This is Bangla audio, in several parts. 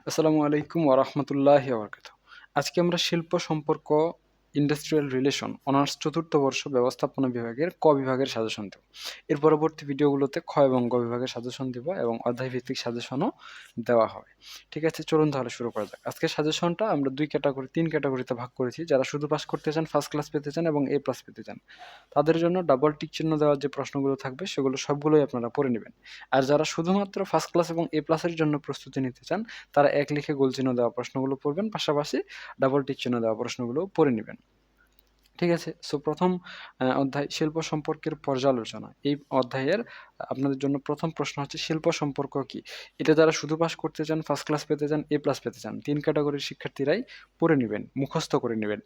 আসসালামু আলাইকুম ওয়া রাহমাতুল্লাহি ওয়া বারাকাতুহু। আজকে আমরা শিল্প সম্পর্ক ইন্ডাস্ট্রিয়াল রিলেশন অনার্স ৪র্থ বর্ষ ব্যবস্থাপনা বিভাগের ক বিভাগের সাজেশন দেব। এর পরবর্তী ভিডিওগুলোতে খ এবং গ বিভাগের সাজেশন দিব এবং অধ্যায় ভিত্তিক সাজেশনও দেওয়া হবে। ঠিক আছে? চলুন তাহলে শুরু করা যাক। আজকের সাজেশনটা আমরা ৩ ক্যাটাগরিতে ভাগ করেছি। যারা শুধু পাস করতে চান, ফার্স্ট ক্লাস পেতে চান এবং এ প্লাস পেতে চান, তাদের জন্য ডাবল টিক চিহ্ন দেওয়া যে প্রশ্নগুলো থাকবে সেগুলো সবগুলোই আপনারা পড়ে নেবেন। আর যারা শুধুমাত্র ফার্স্ট ক্লাস এবং এ প্লাসের জন্য প্রস্তুতি নিতে চান, তারা এক লিখে গোল চিহ্ন দেওয়া প্রশ্নগুলো পড়বেন, পাশাপাশি ডাবল টিক চিহ্ন দেওয়া প্রশ্নগুলো পড়ে নেবেন। ঠিক আছে? সো প্রথম অধ্যায় শিল্প সম্পর্কের পর্যালোচনা। এই অধ্যায়ের আপনাদের জন্য প্রথম প্রশ্ন হচ্ছে শিল্প সম্পর্ক কি? এটা যারা শুধু পাস করতে চান, ফার্স্ট ক্লাস পেতে চান, এ প্লাস পেতে চান, ৩ ক্যাটাগরির শিক্ষার্থীরাই পড়ে নিবেন, মুখস্থ করে নিবেন।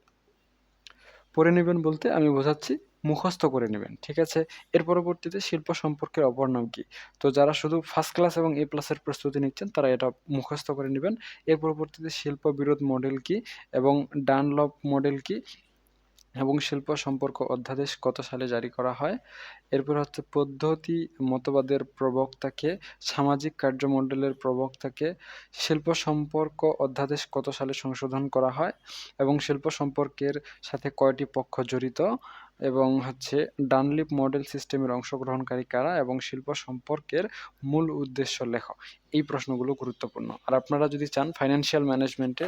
পড়ে নিবেন বলতে আমি বোঝাচ্ছি মুখস্থ করে নিবেন। ঠিক আছে? এর পরবর্তীতে শিল্প সম্পর্কের অপর নাম কি? তো যারা শুধু ফার্স্ট ক্লাস এবং এ প্লাসের প্রস্তুতি নিচ্ছেন তারা এটা মুখস্থ করে নিবেন। এর পরবর্তীতে শিল্প বিরোধ মডেল কি এবং ডানলপ মডেল কি এবং শিল্প সম্পর্ক অধ্যাদেশ কত সালে জারি করা হয়? এরপর হচ্ছে পদ্ধতি মতবাদের প্রবক্তাকে, সামাজিক কার্যমণ্ডলের প্রবক্তাকে, শিল্প সম্পর্ক অধ্যাদেশ কত সালে সংশোধন করা হয় এবং শিল্প সম্পর্কের সাথে কয়টি পক্ষ জড়িত এবং হচ্ছে ডানলিপ মডেল সিস্টেমের অংশগ্রহণকারী কারা এবং শিল্প সম্পর্কের মূল উদ্দেশ্য লেখ। এই প্রশ্নগুলো গুরুত্বপূর্ণ। আর আপনারা যদি চান ফাইন্যান্সিয়াল ম্যানেজমেন্টে,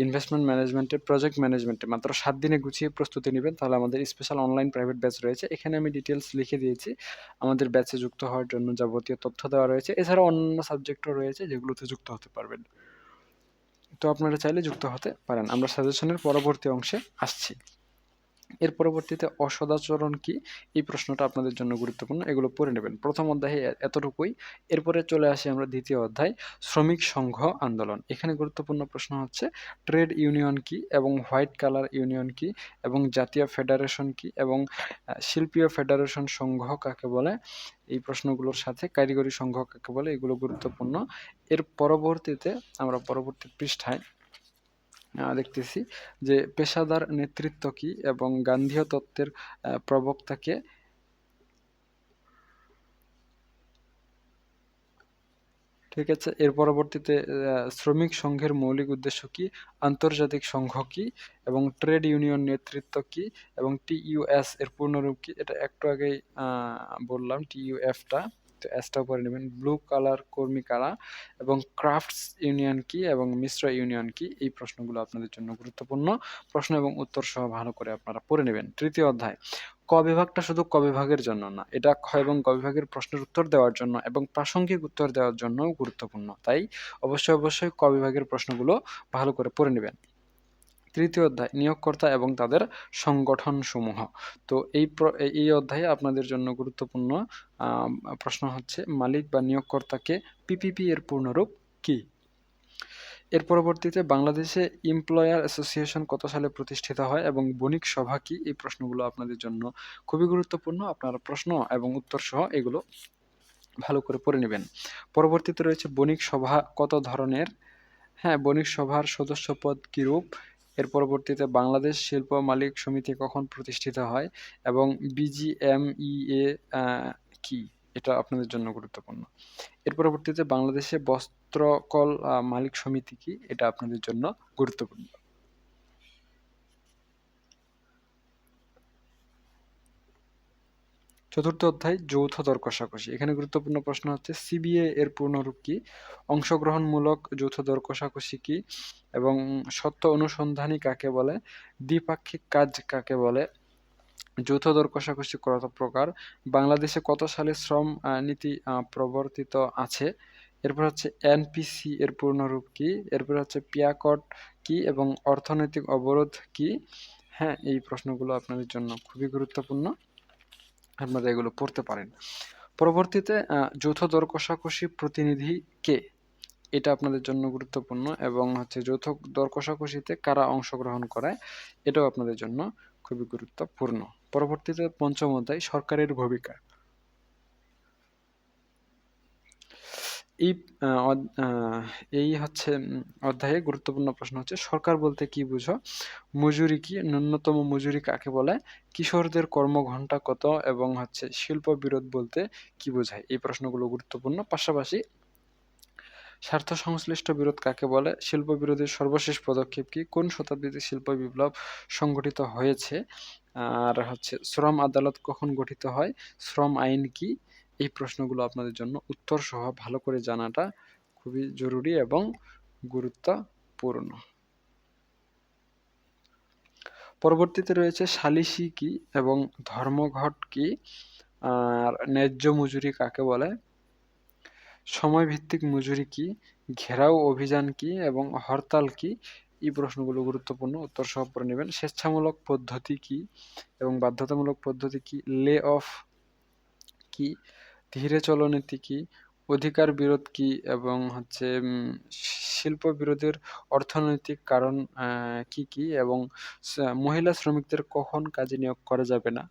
ইনভেস্টমেন্ট ম্যানেজমেন্টে, প্রজেক্ট ম্যানেজমেন্টে মাত্র ৭ দিনে গুছিয়ে প্রস্তুতি নিবেন, তাহলে আমাদের স্পেশাল অনলাইন প্রাইভেট ব্যাচ রয়েছে। এখানে আমি ডিটেইলস লিখে দিয়েছি। আমাদের ব্যাচে যুক্ত হওয়ার জন্য যাবতীয় তথ্য দেওয়া রয়েছে। এছাড়াও অন্যান্য সাবজেক্টও রয়েছে যেগুলোতে যুক্ত হতে পারবেন। তো আপনারা চাইলে যুক্ত হতে পারেন। আমরা সাজেশনের পরবর্তী অংশে আসছি। এর পরবর্তীতে অসদাচরণ কি? এই প্রশ্নটা আপনাদের জন্য গুরুত্বপূর্ণ। এগুলো পড়ে নেবেন। প্রথম অধ্যায়ে এতটুকুই। এরপরে চলে আসি আমরা দ্বিতীয় অধ্যায়, শ্রমিক সংঘ আন্দোলন। এখানে গুরুত্বপূর্ণ প্রশ্ন হচ্ছে ট্রেড ইউনিয়ন কি এবং হোয়াইট কালার ইউনিয়ন কি এবং জাতীয় ফেডারেশন কি এবং শিল্পীয় ফেডারেশন সংঘ কাকে বলে? এই প্রশ্নগুলোর সাথে কারিগরি সংঘ কাকে বলে? এগুলো গুরুত্বপূর্ণ। এর পরবর্তীতে আমরা পরবর্তী পৃষ্ঠায় দেখতেছি যে পেশাদার নেতৃত্ব কি এবং গান্ধীয় তত্ত্বের প্রবক্তাকে। ঠিক আছে? এর পরবর্তীতে শ্রমিক সংঘের মৌলিক উদ্দেশ্য কি, আন্তর্জাতিক সংঘ কি এবং ট্রেড ইউনিয়ন নেতৃত্ব কি এবং টিইউএস এর পূর্ণরূপ কি? এটা একটু আগেই বললাম টিইউএফটা। তো এসটাও পড়ে নেবেন। ব্লু কালার কর্মী কারা এবং ক্রাফটস ইউনিয়ন কি এবং মিশ্র ইউনিয়ন কি? এই প্রশ্নগুলো আপনাদের জন্য গুরুত্বপূর্ণ। প্রশ্ন এবং উত্তর সহ ভালো করে আপনারা পড়ে নেবেন। তৃতীয় অধ্যায়, ক বিভাগটা শুধু ক বিভাগের জন্য না, এটা খ এবং গ বিভাগের প্রশ্নের উত্তর দেওয়ার জন্য এবং প্রাসঙ্গিক উত্তর দেওয়ার জন্যও গুরুত্বপূর্ণ। তাই অবশ্যই ক বিভাগের প্রশ্নগুলো ভালো করে পড়ে নেবেন। তৃতীয় অধ্যায়, নিয়োগকর্তা এবং তাদের সংগঠনসমূহ। তো এই অধ্যায়ে আপনাদের জন্য গুরুত্বপূর্ণ প্রশ্ন হচ্ছে মালিক বা নিয়োগকর্তাকে, পিপিপি এর পূর্ণরূপ কি? এর পরবর্তীতে বাংলাদেশে এমপ্লয়ার অ্যাসোসিয়েশন কত সালে প্রতিষ্ঠিত হয় এবং বণিক সভা কি? এই প্রশ্নগুলো আপনাদের জন্য খুবই গুরুত্বপূর্ণ। আপনারা প্রশ্ন এবং উত্তর সহ এগুলো ভালো করে পড়ে নেবেন। পরবর্তীতে রয়েছে বণিক সভা কত ধরনের? হ্যাঁ, বণিক সভার সদস্যপদ কিরূপ? এর পরবর্তীতে বাংলাদেশ শিল্প মালিক সমিতি কখন প্রতিষ্ঠিত হয় এবং বিজিএমইএ কি? এটা আপনাদের জন্য গুরুত্বপূর্ণ। এর পরবর্তীতে বাংলাদেশে বস্ত্রকল মালিক সমিতি কি? এটা আপনাদের জন্য গুরুত্বপূর্ণ। চতুর্থ অধ্যায়, যৌথ দর কষাকষি। এখানে গুরুত্বপূর্ণ প্রশ্ন হচ্ছে সিবিএ এর পূর্ণরূপ কি? অংশগ্রহণমূলক যৌথ দর কষাকষি কি এবং সত্য অনুসন্ধানী কাকে বলে? দ্বিপাক্ষিক কাজ কাকে বলে? যৌথ দর কষাকষি কত প্রকার? বাংলাদেশে কত সালে শ্রম নীতি প্রবর্তিত আছে? এরপর হচ্ছে এনপিসি এর পূর্ণরূপ কি? এরপর হচ্ছে পিয়াকট কি এবং অর্থনৈতিক অবরোধ কি? হ্যাঁ, এই প্রশ্নগুলো আপনাদের জন্য খুবই গুরুত্বপূর্ণ। আপনারা এগুলো পড়তে পারেন। পরবর্তীতে যৌথ দর কষাকষি প্রতিনিধি কে? এটা আপনাদের জন্য গুরুত্বপূর্ণ এবং হচ্ছে যৌথ দর কষাকষিতে কারা অংশগ্রহণ করে? এটাও আপনাদের জন্য খুবই গুরুত্বপূর্ণ। পরবর্তীতে পঞ্চম অধ্যায়, সরকারের ভূমিকা। এই আ অদ আ এই হচ্ছে অধ্যায়ে গুরুত্বপূর্ণ প্রশ্ন হচ্ছে সরকার বলতে কি বুঝো? মজুরি কি? ন্যূনতম মজুরি কাকে বলে? কিশোরদের কর্মঘণ্টা কত? এবং হচ্ছে শিল্প বিরোধ বলতে কি বোঝায়? এই প্রশ্নগুলো গুরুত্বপূর্ণ। পাশাপাশি স্বার্থ সংশ্লিষ্ট বিরোধ কাকে বলে? শিল্প বিরোধীর সর্বশেষ পদক্ষেপ কি? কোন শতাব্দীতে শিল্প বিপ্লব সংঘটিত হয়েছে? আর হচ্ছে শ্রম আদালত কখন গঠিত হয়? শ্রম আইন কি? এই প্রশ্নগুলো আপনাদের জন্য উত্তর সহ ভালো করে জানাটা খুবই জরুরি এবং গুরুত্বপূর্ণ। পরবর্তীতে রয়েছে সালিসি কি এবং ধর্মঘট কি? আর ন্যায্য মজুরি কাকে বলে? সময়ভিত্তিক মজুরি কি? ঘেরাও অভিযান কি এবং হরতাল কি? এই প্রশ্নগুলো গুরুত্বপূর্ণ, উত্তর সহ পড়ে নেবেন। স্বেচ্ছামূলক পদ্ধতি কি এবং বাধ্যতামূলক পদ্ধতি কি? লে অফ কি? ধীরে চলো নীতি কি? অধিকার বিরোধ কি এবং হচ্ছে শিল্প বিরোধের অর্থনৈতিক কারণ কি কি এবং মহিলা শ্রমিকদের কখন কাজে নিয়োগ করা যাবে না?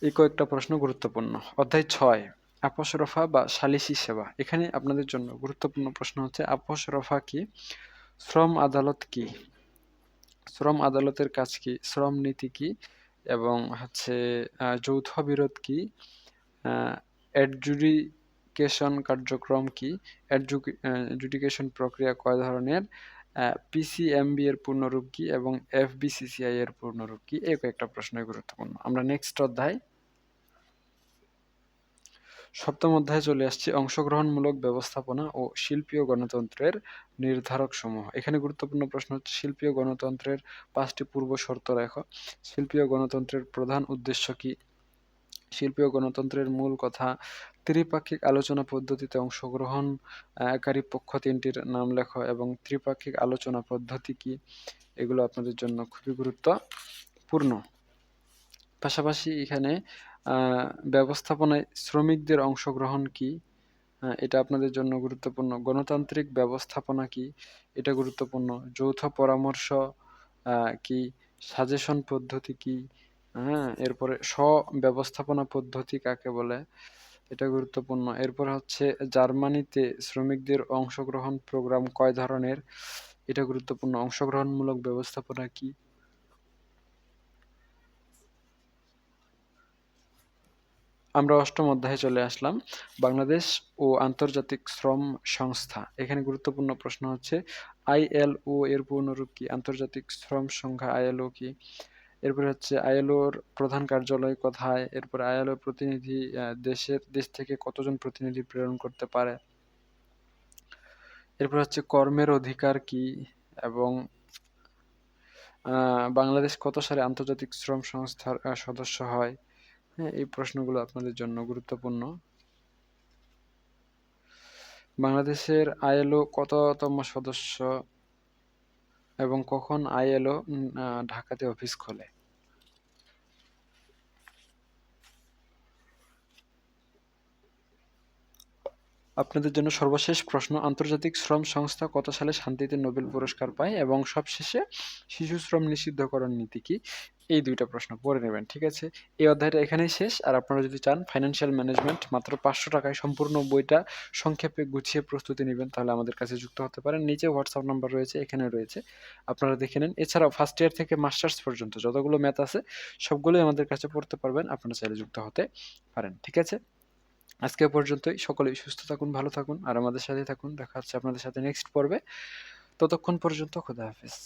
এই কয়েকটা প্রশ্ন গুরুত্বপূর্ণ। অধ্যায় ৬ আপোস রফা বা সালিসি সেবা। এখানে আপনাদের জন্য গুরুত্বপূর্ণ প্রশ্ন হচ্ছে আপোস রফা কি? শ্রম আদালত কি? শ্রম আদালতের কাজ কি? শ্রম নীতি কি? এবং হচ্ছে যৌথ বিরোধ কি? অ্যাডজুডিকেশন কার্যক্রম কি? অ্যাডজুডিকেশন প্রক্রিয়া কয় ধরনের? পিসিএমবি এর পূর্ণরূপ কি এবং এফবিসিসিআই এর পূর্ণরূপ কি? এই কয়েকটা প্রশ্নই গুরুত্বপূর্ণ। আমরা নেক্সট অধ্যায় সপ্তম অধ্যায়ে চলে আসছি, অংশগ্রহণমূলক ব্যবস্থাপনা ও শিল্পীয় গণতন্ত্রের নির্ধারকসমূহ। এখানে গুরুত্বপূর্ণ প্রশ্ন হচ্ছে শিল্পীয় গণতন্ত্রের ৫টি পূর্ব শর্ত লেখো। শিল্পীয় গণতন্ত্রের প্রধান উদ্দেশ্য কি? শিল্পীয় গণতন্ত্রের মূল কথা। ত্রিপাক্ষিক আলোচনা পদ্ধতিতে অংশগ্রহণকারী পক্ষ তিনটির নাম লেখো এবং ত্রিপাক্ষিক আলোচনা পদ্ধতি কি? এগুলো আপনাদের জন্য খুবই গুরুত্বপূর্ণ। পাশাপাশি এখানে ব্যবস্থাপনায় শ্রমিকদের অংশগ্রহণ কি? এটা আপনাদের জন্য গুরুত্বপূর্ণ। গণতান্ত্রিক ব্যবস্থাপনা কি? এটা গুরুত্বপূর্ণ। যৌথ পরামর্শ কি? সাজেশন পদ্ধতি কি? এরপরে স্ব-ব্যবস্থাপনা পদ্ধতি কাকে বলে? এটা গুরুত্বপূর্ণ। এরপর হচ্ছে জার্মানিতে শ্রমিকদের অংশগ্রহণ প্রোগ্রাম কয় ধরনের? এটা গুরুত্বপূর্ণ। অংশগ্রহণমূলক ব্যবস্থাপনা কি? আমরা অষ্টম অধ্যায়ে চলে আসলাম, বাংলাদেশ ও আন্তর্জাতিক শ্রম সংস্থা। এখানে গুরুত্বপূর্ণ প্রশ্ন হচ্ছে আইএলও এর পূর্ণরূপ কি? আন্তর্জাতিক শ্রম সংস্থা আইএলও কি? এরপরে হচ্ছে আইএলওর প্রধান কার্যালয় কোথায়? এরপরে আইএলও প্রতিনিধি দেশ থেকে কতজন প্রতিনিধি প্রেরণ করতে পারে? এরপর হচ্ছে কর্মের অধিকার কি? এবং বাংলাদেশ কত সালে আন্তর্জাতিক শ্রম সংস্থার সদস্য হয়? হ্যাঁ, এই প্রশ্নগুলো আপনাদের জন্য গুরুত্বপূর্ণ। বাংলাদেশের আইএলও কততম সদস্য এবং কখন আইএলও ঢাকাতে অফিস খোলে? আপনাদের জন্য সর্বশেষ প্রশ্ন, আন্তর্জাতিক শ্রম সংস্থা কত সালে শান্তিতে নোবেল পুরস্কার পায়? এবং সবশেষে শিশু শ্রম নিষিদ্ধকরণ নীতি কি? এই দুইটা প্রশ্ন পড়ে নেবেন, ঠিক আছে? এই অধ্যায়টা এখানেই শেষ। আর আপনারা যদি চান ফাইন্যান্সিয়াল ম্যানেজমেন্ট মাত্র ৫০০ টাকায় সম্পূর্ণ বইটা সংক্ষেপে গুছিয়ে প্রস্তুতি নেবেন, তাহলে আমাদের কাছে যুক্ত হতে পারেন। নিচে হোয়াটসঅ্যাপ নাম্বার রয়েছে, এখানে রয়েছে, আপনারা দেখে নেন। এছাড়াও ফার্স্ট ইয়ার থেকে মাস্টার্স পর্যন্ত যতগুলো ম্যাথ আছে সবগুলোই আমাদের কাছে পড়তে পারবেন, আপনারা চাইলে যুক্ত হতে পারেন, ঠিক আছে? আজকে পর্যন্তই। সকলেই সুস্থ থাকুন, ভালো থাকুন আর আমাদের সাথে থাকুন। দেখা হচ্ছে আপনাদের সাথে নেক্সট পর্বে। ততক্ষণ পর্যন্ত খোদা হাফেজ।